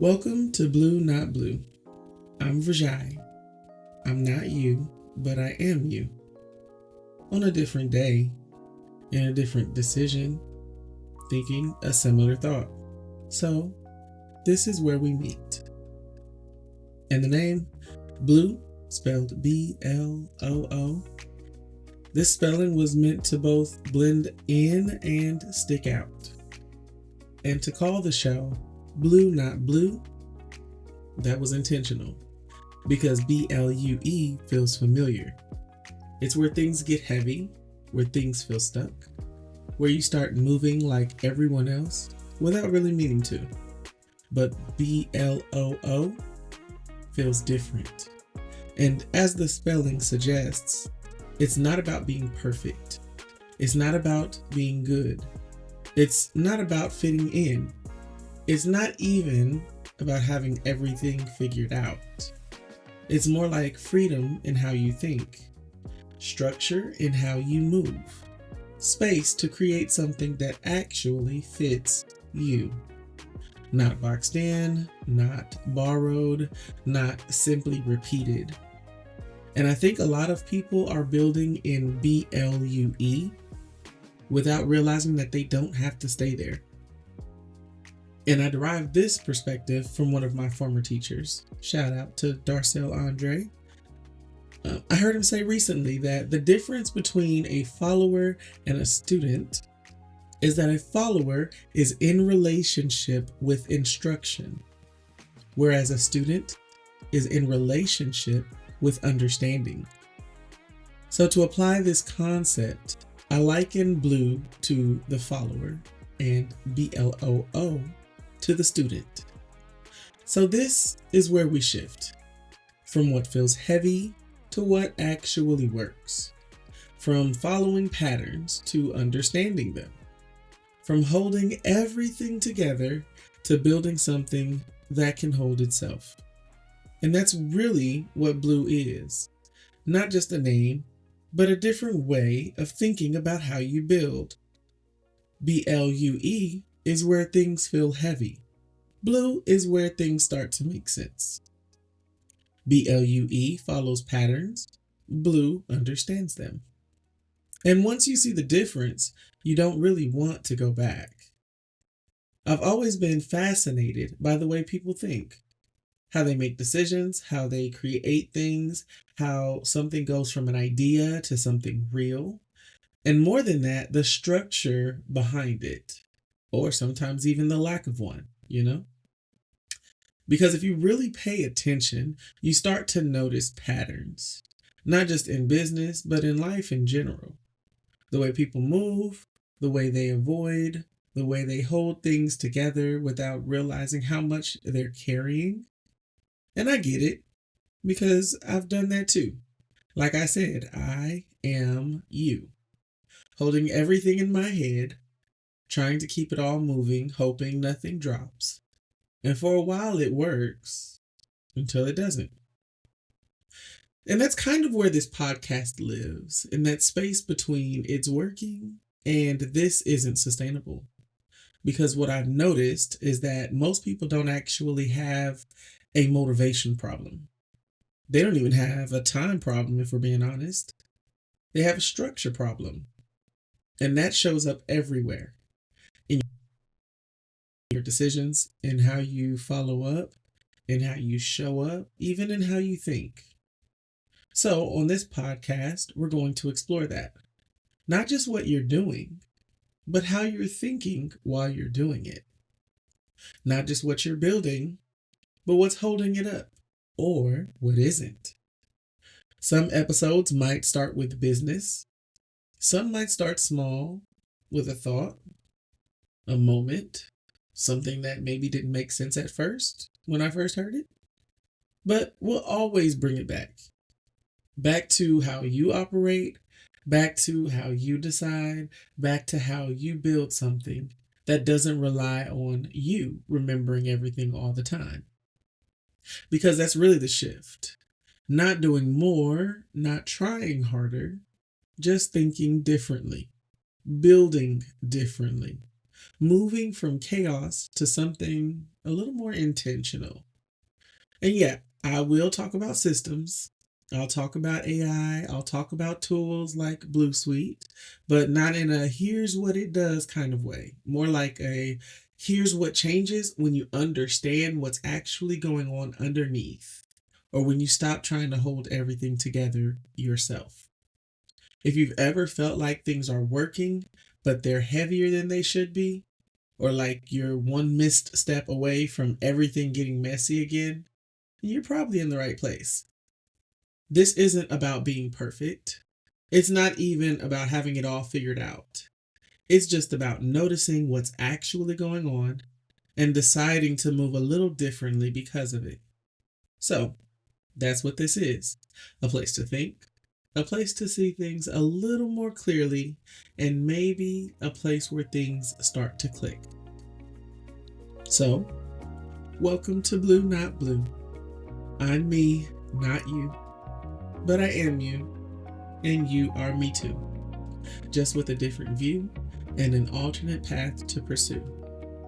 Welcome to Blue Not Blue. I'm Vijay. I'm not you, but I am you. On a different day, in a different decision, thinking a similar thought. So, this is where we meet. And the name, Blue, spelled B-L-O-O. This spelling was meant to both blend in and stick out. And to call the show Blue Not Blue, that was intentional because B-L-U-E feels familiar. It's where things get heavy, where things feel stuck, where you start moving like everyone else without really meaning to. But B-L-O-O feels different. And as the spelling suggests, it's not about being perfect. It's not about being good. It's not about fitting in. It's not even about having everything figured out. It's more like freedom in how you think, structure in how you move, space to create something that actually fits you. Not boxed in, not borrowed, not simply repeated. And I think a lot of people are building in BLUE without realizing that they don't have to stay there. And I derived this perspective from one of my former teachers. Shout out to Darcel Andre. I heard him say recently that the difference between a follower and a student is that a follower is in relationship with instruction, whereas a student is in relationship with understanding. So to apply this concept, I liken blue to the follower and BLOO to the student. So this is where we shift from what feels heavy to what actually works, from following patterns to understanding them, from holding everything together to building something that can hold itself. And that's really what blue is. Not just a name, but a different way of thinking about how you build. BLUE is where things feel heavy. Blue is where things start to make sense. BLUE follows patterns. Blue understands them. And once you see the difference, you don't really want to go back. I've always been fascinated by the way people think, how they make decisions, how they create things, how something goes from an idea to something real. And more than that, the structure behind it, or sometimes even the lack of one, Because if you really pay attention, you start to notice patterns, not just in business, but in life in general. The way people move, the way they avoid, the way they hold things together without realizing how much they're carrying. And I get it, because I've done that too. Like I said, I am you, holding everything in my head, trying to keep it all moving, hoping nothing drops. And for a while it works, until it doesn't. And that's kind of where this podcast lives, in that space between it's working and this isn't sustainable. Because what I've noticed is that most people don't actually have a motivation problem. They don't even have a time problem, if we're being honest. They have a structure problem. And that shows up everywhere. In your decisions, in how you follow up, in how you show up, even in how you think. So on this podcast, we're going to explore that. Not just what you're doing, but how you're thinking while you're doing it. Not just what you're building, but what's holding it up, or what isn't. Some episodes might start with business. Some might start small, with a thought, a moment, something that maybe didn't make sense at first when I first heard it. But we'll always bring it back. Back to how you operate, back to how you decide, back to how you build something that doesn't rely on you remembering everything all the time. Because that's really the shift. Not doing more, not trying harder, just thinking differently, building differently, moving from chaos to something a little more intentional. And yeah, I will talk about systems. I'll talk about AI. I'll talk about tools like Blue Suite, but not in a here's what it does kind of way. More like a here's what changes when you understand what's actually going on underneath, or when you stop trying to hold everything together yourself. If you've ever felt like things are working, but they're heavier than they should be, or like you're one missed step away from everything getting messy again, you're probably in the right place. This isn't about being perfect. It's not even about having it all figured out. It's just about noticing what's actually going on and deciding to move a little differently because of it. So, that's what this is: a place to think, a place to see things a little more clearly, and maybe a place where things start to click. So, welcome to Blue Not Blue. I'm me, not you, but I am you, and you are me too, just with a different view and an alternate path to pursue.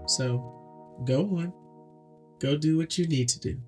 So, go on, go do what you need to do.